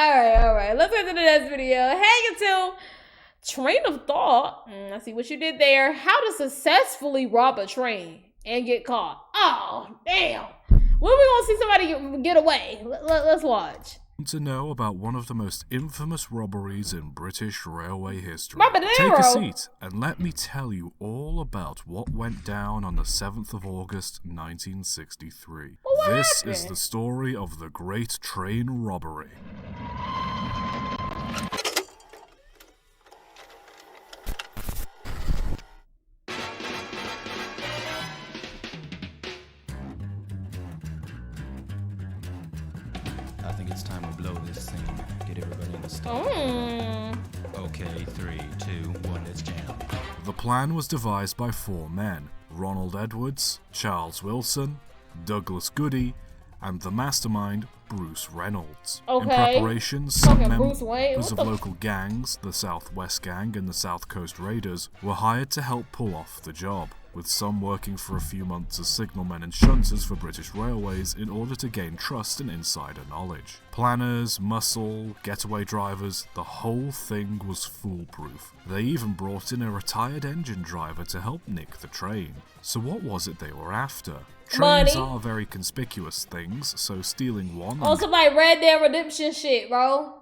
Alright. Let's get to the next video. Hey, until train of thought. I see what you did there. How to successfully rob a train and get caught. Oh, damn. When are we gonna see somebody get away? Let's watch. To know about one of the most infamous robberies in British railway history. Barbados. Take a seat and let me tell you all about what went down on the 7th of August 1963. This is the story of the Great Train Robbery. I think it's time we blow this thing. Get everybody in the stall. Okay, 3, 2, 1, let's jam. The plan was devised by 4 men: Ronald Edwards, Charles Wilson, Douglas Goody, and the mastermind, Bruce Reynolds. In preparation, some members of local gangs, the South West Gang and the South Coast Raiders, were hired to help pull off the job, with some working for a few months as signalmen and shunters for British Railways in order to gain trust and insider knowledge. Planners, muscle, getaway drivers, the whole thing was foolproof. They even brought in a retired engine driver to help nick the train. So what was it they were after? Trains are very conspicuous things, so stealing one... Oh, somebody Red Dead Redemption shit, bro.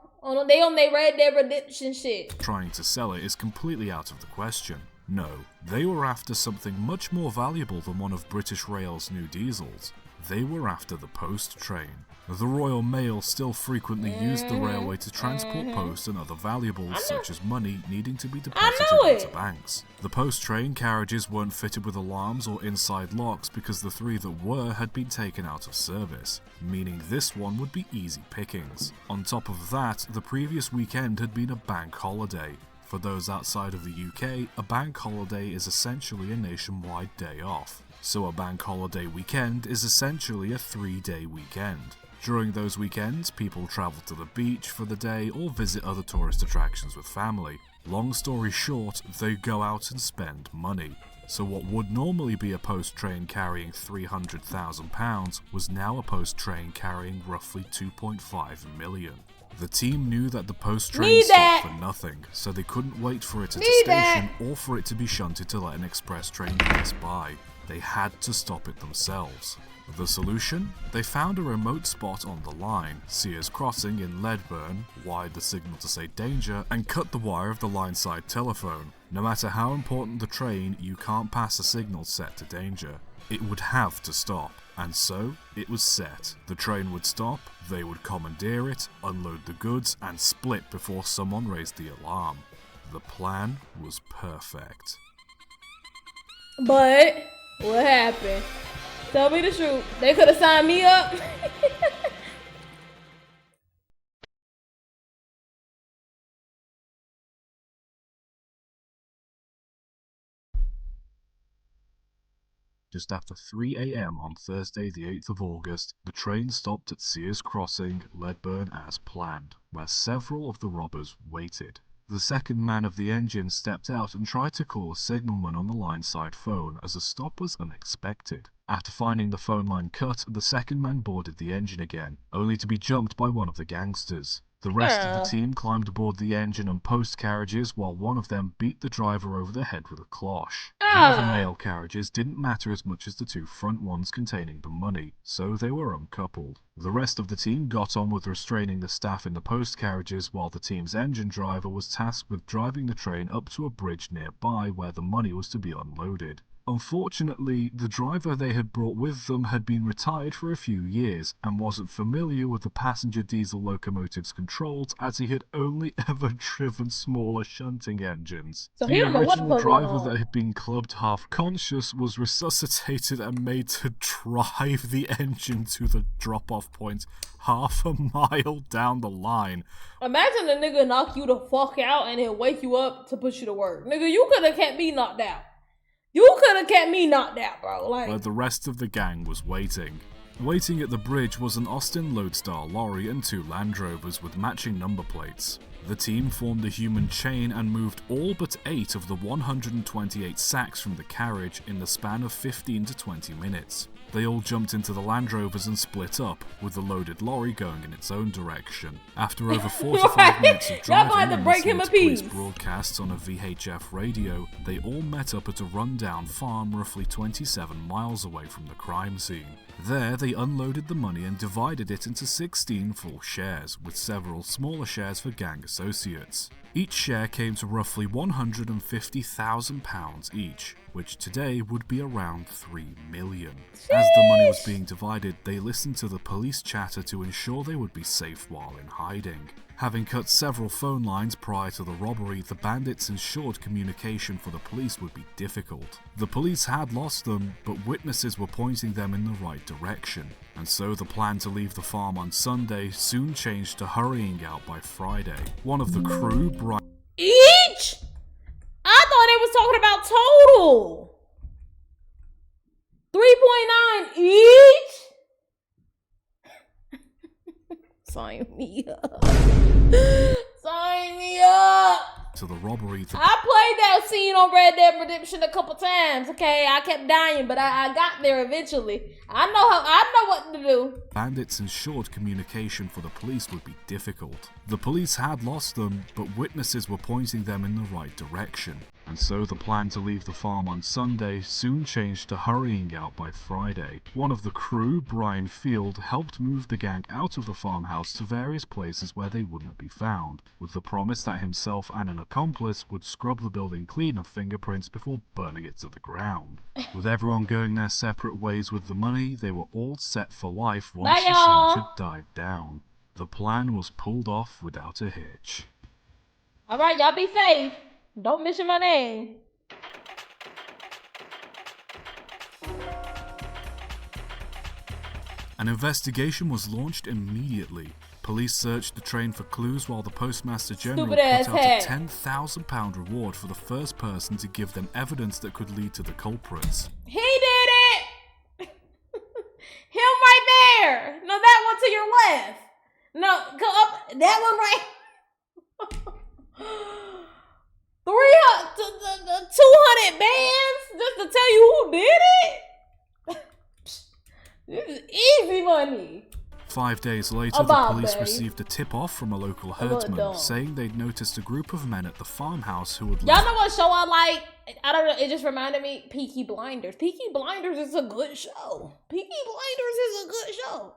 They on their Red Dead Redemption shit. Trying to sell it is completely out of the question. No, they were after something much more valuable than one of British Rail's new diesels. They were after the post train. The Royal Mail still frequently used the railway to transport post and other valuables such as money needing to be deposited into banks. The post train carriages weren't fitted with alarms or inside locks because the 3 that were had been taken out of service, meaning this one would be easy pickings. On top of that, the previous weekend had been a bank holiday. For those outside of the UK, a bank holiday is essentially a nationwide day off. So a bank holiday weekend is essentially a 3-day weekend. During those weekends, people travel to the beach for the day or visit other tourist attractions with family. Long story short, they go out and spend money. So what would normally be a post train carrying £300,000 was now a post train carrying roughly 2.5 million. The team knew that the post train stopped for nothing, so they couldn't wait for it at a station or for it to be shunted to let an express train pass by. They had to stop it themselves. The solution? They found a remote spot on the line, Sears Crossing in Ledburn, wired the signal to say danger, and cut the wire of the line-side telephone. No matter how important the train, you can't pass a signal set to danger. It would have to stop. And so, it was set. The train would stop, they would commandeer it, unload the goods, and split before someone raised the alarm. The plan was perfect. But, what happened? Tell me the truth. They could have signed me up. Just after 3 AM on Thursday the 8th of August, the train stopped at Sears Crossing, Ledburn as planned, where several of the robbers waited. The second man of the engine stepped out and tried to call a signalman on the line-side phone as a stop was unexpected. After finding the phone line cut, the second man boarded the engine again, only to be jumped by one of the gangsters. The rest of the team climbed aboard the engine and post carriages while one of them beat the driver over the head with a cloche. The other mail carriages didn't matter as much as the 2 front ones containing the money, so they were uncoupled. The rest of the team got on with restraining the staff in the post carriages while the team's engine driver was tasked with driving the train up to a bridge nearby where the money was to be unloaded. Unfortunately, the driver they had brought with them had been retired for a few years and wasn't familiar with the passenger diesel locomotive's controls as he had only ever driven smaller shunting engines. So the original driver that had been clubbed half-conscious was resuscitated and made to drive the engine to the drop-off point half a mile down the line. Imagine a nigga knock you the fuck out and then wake you up to push you to work. Nigga, you could have kept me knocked out. You could have kept me knocked out, bro. Where the rest of the gang was waiting. Waiting at the bridge was an Austin Lodestar lorry and 2 Land Rovers with matching number plates. The team formed a human chain and moved all but 8 of the 128 sacks from the carriage in the span of 15 to 20 minutes. They all jumped into the Land Rovers and split up, with the loaded lorry going in its own direction. After over 45 minutes of Y'all gonna have driving to and break him listening a to police piece. broadcasts on a VHF radio, they all met up at a rundown farm roughly 27 miles away from the crime scene. There, they unloaded the money and divided it into 16 full shares, with several smaller shares for gang associates. Each share came to roughly £150,000 each, which today would be around $3 million. As the money was being divided, they listened to the police chatter to ensure they would be safe while in hiding. Having cut several phone lines prior to the robbery, the bandits ensured communication for the police would be difficult. The police had lost them, but witnesses were pointing them in the right direction, and so the plan to leave the farm on Sunday soon changed to hurrying out by Friday. One of the crew, Brian... Each? I thought it was talking about total. 3.9 each? Sign me up. Sign me up. To the robbery, I played that scene on Red Dead Redemption a couple times, okay? I kept dying, but I got there eventually. I know what to do. bandits ensured communication for the police would be difficult. The police had lost them, but witnesses were pointing them in the right direction, and so the plan to leave the farm on Sunday soon changed to hurrying out by Friday. One of the crew, Brian Field, helped move the gang out of the farmhouse to various places where they wouldn't be found, with the promise that himself and an accomplice would scrub the building clean of fingerprints before burning it to the ground. With everyone going their separate ways with the money, they were all set for life once the sun had died down. The plan was pulled off without a hitch. Alright, y'all be safe. Don't mention my name. An investigation was launched immediately. Police searched the train for clues while the Postmaster General put out a £10,000 reward for the first person to give them evidence that could lead to the culprits. He did it! Him right there! No, that one to your left. No, go up. That one right. 200 bands just to tell you who did it? This is easy money. 5 days later, the police received a tip-off from a local herdsman saying they'd noticed a group of men at the farmhouse who would... Y'all know what show I like? I don't know, it just reminded me, Peaky Blinders. Peaky Blinders is a good show. Peaky Blinders is a good show.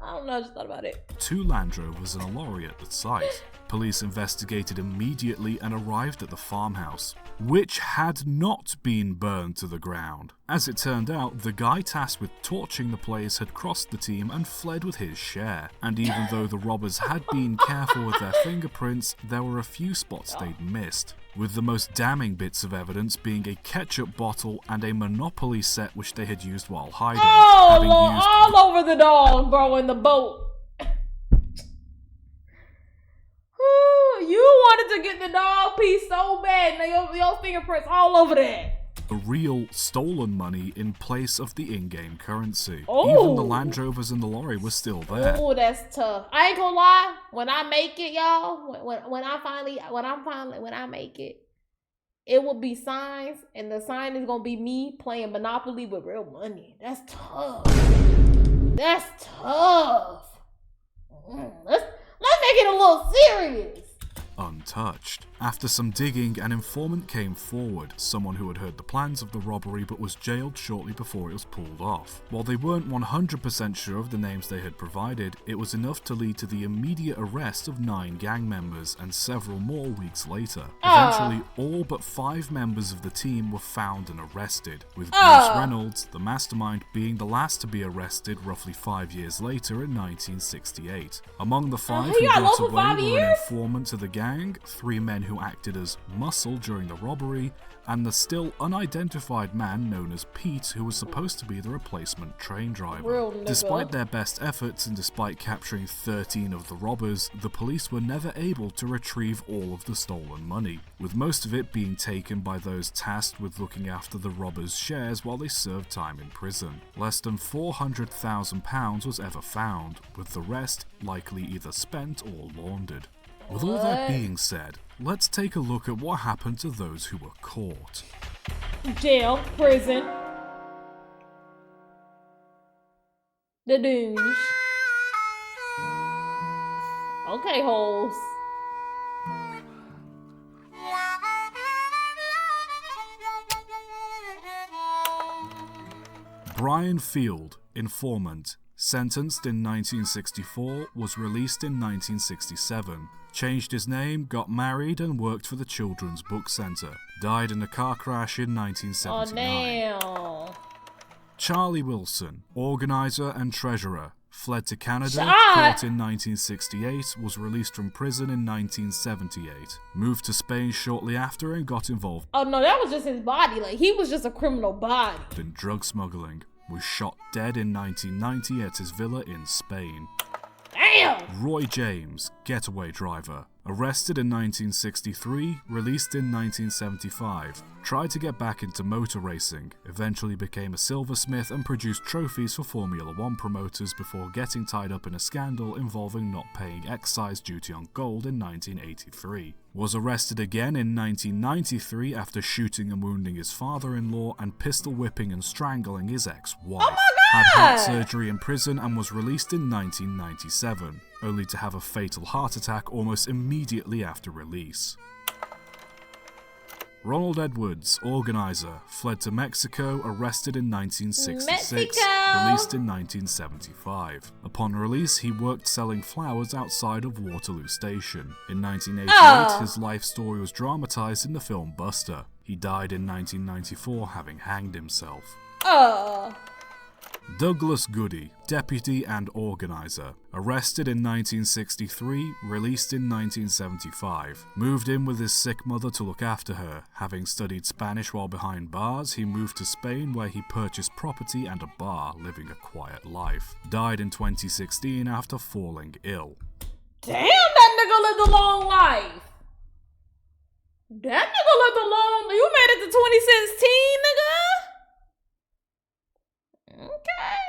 I don't know, I just thought about it. 2 Land Rovers and a lorry at the site. Police investigated immediately and arrived at the farmhouse, which had not been burned to the ground. As it turned out, the guy tasked with torching the place had crossed the team and fled with his share. And even though the robbers had been careful with their fingerprints, there were a few spots they'd missed, with the most damning bits of evidence being a ketchup bottle and a Monopoly set which they had used while hiding. Oh, Lord, all over the dog, bro, in the boat. You wanted to get the dog piece so bad, and your fingerprints all over that. The real stolen money in place of the in-game currency. Oh. Even the Land Rovers and the lorry were still there. Oh, that's tough. I ain't gonna lie. When I make it, y'all, when I make it, it will be signs, and the sign is gonna be me playing Monopoly with real money. That's tough. That's tough. Let's make it a little serious. Untouched. After some digging, an informant came forward, someone who had heard the plans of the robbery but was jailed shortly before it was pulled off. While they weren't 100% sure of the names they had provided, it was enough to lead to the immediate arrest of 9 gang members and several more weeks later. Eventually, all but 5 members of the team were found and arrested, with Bruce Reynolds, the mastermind, being the last to be arrested roughly 5 years later in 1968. Among the 5 who got away were an informant to the gang, 3 men who acted as muscle during the robbery, and the still unidentified man known as Pete, who was supposed to be the replacement train driver. Despite their best efforts and despite capturing 13 of the robbers, the police were never able to retrieve all of the stolen money, with most of it being taken by those tasked with looking after the robbers' shares while they served time in prison. Less than £400,000 was ever found, with the rest likely either spent or laundered. With all that being said, let's take a look at what happened to those who were caught. Jail, prison. The douche. Okay, holes. Brian Field, informant, sentenced in 1964, was released in 1967. Changed his name, got married, and worked for the Children's Book Center. Died in a car crash in 1979. Oh, damn. Charlie Wilson, organizer and treasurer, fled to Canada, Shot. caught in 1968, was released from prison in 1978. Moved to Spain shortly after and got involved Oh, no, that was just his body. Like, he was just a criminal body. in drug smuggling. Was shot dead in 1990 at his villa in Spain. Damn! Roy James, getaway driver, arrested in 1963, released in 1975. Tried to get back into motor racing, eventually became a silversmith and produced trophies for Formula One promoters before getting tied up in a scandal involving not paying excise duty on gold in 1983. Was arrested again in 1993 after shooting and wounding his father-in-law and pistol whipping and strangling his ex-wife. Oh my Had heart God! surgery in prison and was released in 1997, only to have a fatal heart attack almost immediately after release. Ronald Edwards, organizer, fled to Mexico, arrested in 1966, Mexico! released in 1975. Upon release, he worked selling flowers outside of Waterloo Station. In 1988, Oh. his life story was dramatized in the film Buster. He died in 1994, having hanged himself. Douglas Goody, deputy and organizer, arrested in 1963, released in 1975. Moved in with his sick mother to look after her. Having studied Spanish while behind bars, he moved to Spain where he purchased property and a bar, living a quiet life. Died in 2016 after falling ill. Damn, that nigga lived a long life. That nigga lived a long... You made it to 2016, nigga? Okay.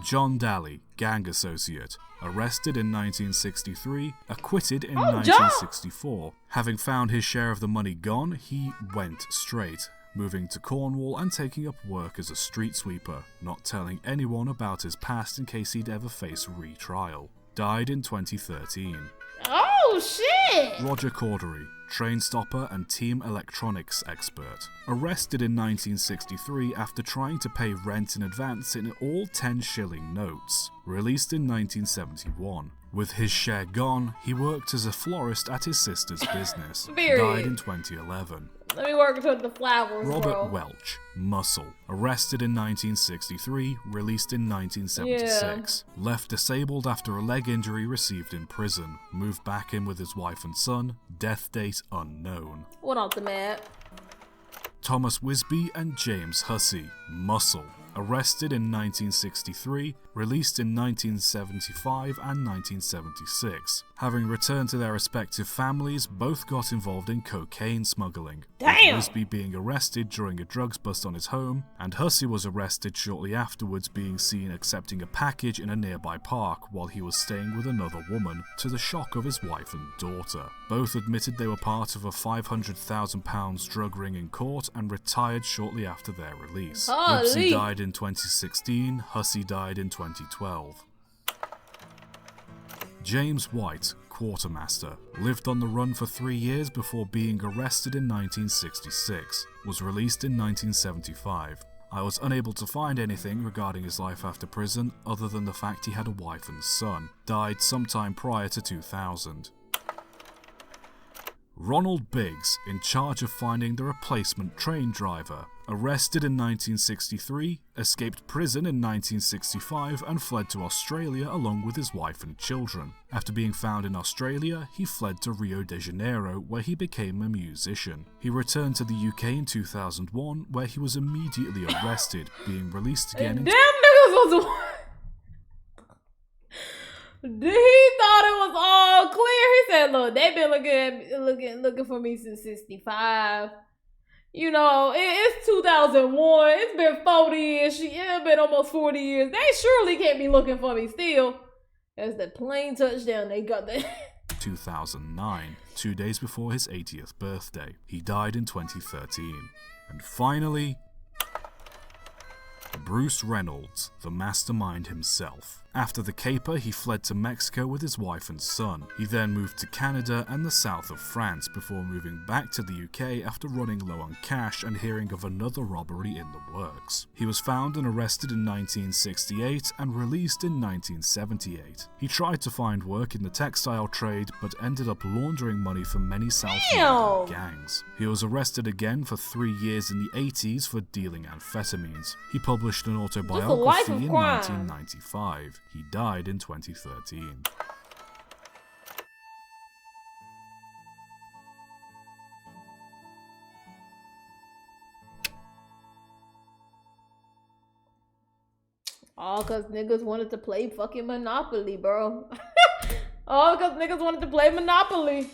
John Daly, gang associate, arrested in 1963, acquitted in Oh, 1964. Having found his share of the money gone, he went straight, moving to Cornwall and taking up work as a street sweeper, not telling anyone about his past in case he'd ever face retrial. Died in 2013. Oh, shit. Roger Cordery, train stopper and team electronics expert, arrested in 1963 after trying to pay rent in advance in all 10-shilling notes, released in 1971. With his share gone, he worked as a florist at his sister's business. Period. Died in 2011. Let me work with the flowers, Robert bro. Welch, muscle, arrested in 1963, released in 1976. Left disabled after a leg injury received in prison. Moved back in with his wife and son. Death date unknown. What off the map? Thomas Wisby and James Hussey, muscle, arrested in 1963, released in 1975 and 1976. Having returned to their respective families, both got involved in cocaine smuggling. Damn! With Wisby being arrested during a drugs bust on his home, and Hussey was arrested shortly afterwards, being seen accepting a package in a nearby park while he was staying with another woman, to the shock of his wife and daughter. Both admitted they were part of a £500,000 drug ring in court and retired shortly after their release. Holy. Wibsey died in 2016, Hussey died in 2012. James White, quartermaster, lived on the run for 3 years before being arrested in 1966, was released in 1975. I was unable to find anything regarding his life after prison other than the fact he had a wife and son. Died sometime prior to 2000. Ronald Biggs, in charge of finding the replacement train driver, arrested in 1963, escaped prison in 1965 and fled to Australia along with his wife and children. After being found in Australia, he fled to Rio de Janeiro where he became a musician. He returned to the UK in 2001 where he was immediately arrested, being released again in Damn niggas was... He thought it was all clear. He said, look, they've been looking for me since 65. You know, it's 2001. It's been 40 years. It's been almost 40 years. They surely can't be looking for me still. As the plane touchdown, they got that. 2009, 2 days before his 80th birthday. He died in 2013. And finally, Bruce Reynolds, the mastermind himself. After the caper, he fled to Mexico with his wife and son. He then moved to Canada and the south of France before moving back to the UK after running low on cash and hearing of another robbery in the works. He was found and arrested in 1968 and released in 1978. He tried to find work in the textile trade but ended up laundering money for many South American gangs. He was arrested again for 3 years in the 80s for dealing amphetamines. He published an autobiography in 1995. He died in 2013. All cause niggas wanted to play fucking Monopoly, bro. All cause niggas wanted to play Monopoly.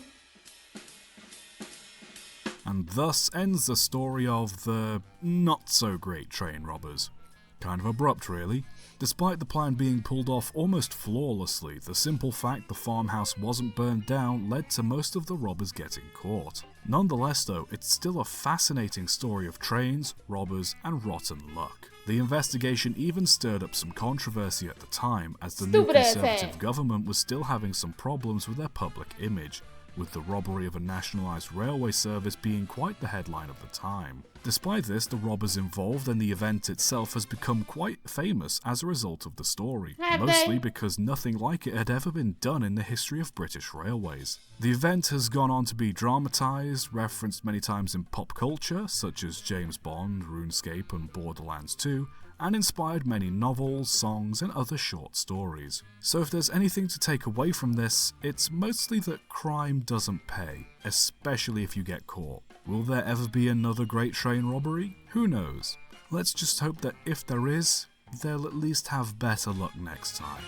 And thus ends the story of the not-so-great train robbers. Kind of abrupt, really. Despite the plan being pulled off almost flawlessly, the simple fact the farmhouse wasn't burned down led to most of the robbers getting caught. Nonetheless though, it's still a fascinating story of trains, robbers, and rotten luck. The investigation even stirred up some controversy at the time, as the new Conservative government was still having some problems with their public image, with the robbery of a nationalised railway service being quite the headline of the time. Despite this, the robbers involved and the event itself has become quite famous as a result of the story, mostly because nothing like it had ever been done in the history of British railways. The event has gone on to be dramatised, referenced many times in pop culture, such as James Bond, RuneScape and Borderlands 2, and inspired many novels, songs, and other short stories. So if there's anything to take away from this, it's mostly that crime doesn't pay, especially if you get caught. Will there ever be another great train robbery? Who knows? Let's just hope that if there is, they'll at least have better luck next time.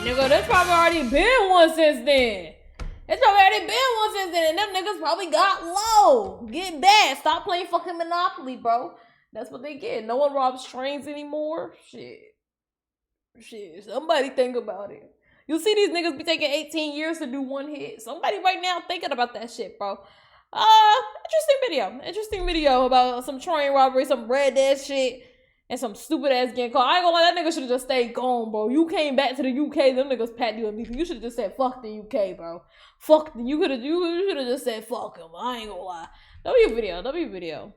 Nigga, there's probably already been one since then. It's probably already been one since then, and them niggas probably got low. Get bad. Stop playing fucking Monopoly, bro. That's what they get. No one robs trains anymore. Shit. Somebody think about it. You see these niggas be taking 18 years to do one hit. Somebody right now thinking about that shit, bro. Interesting video about some train robbery, some red ass shit, and some stupid ass getting caught. I ain't gonna lie, that nigga should have just stayed gone, bro. You came back to the UK, them niggas pat you immediately. You should have just said fuck the UK, bro. You should have just said fuck him. I ain't gonna lie. W video.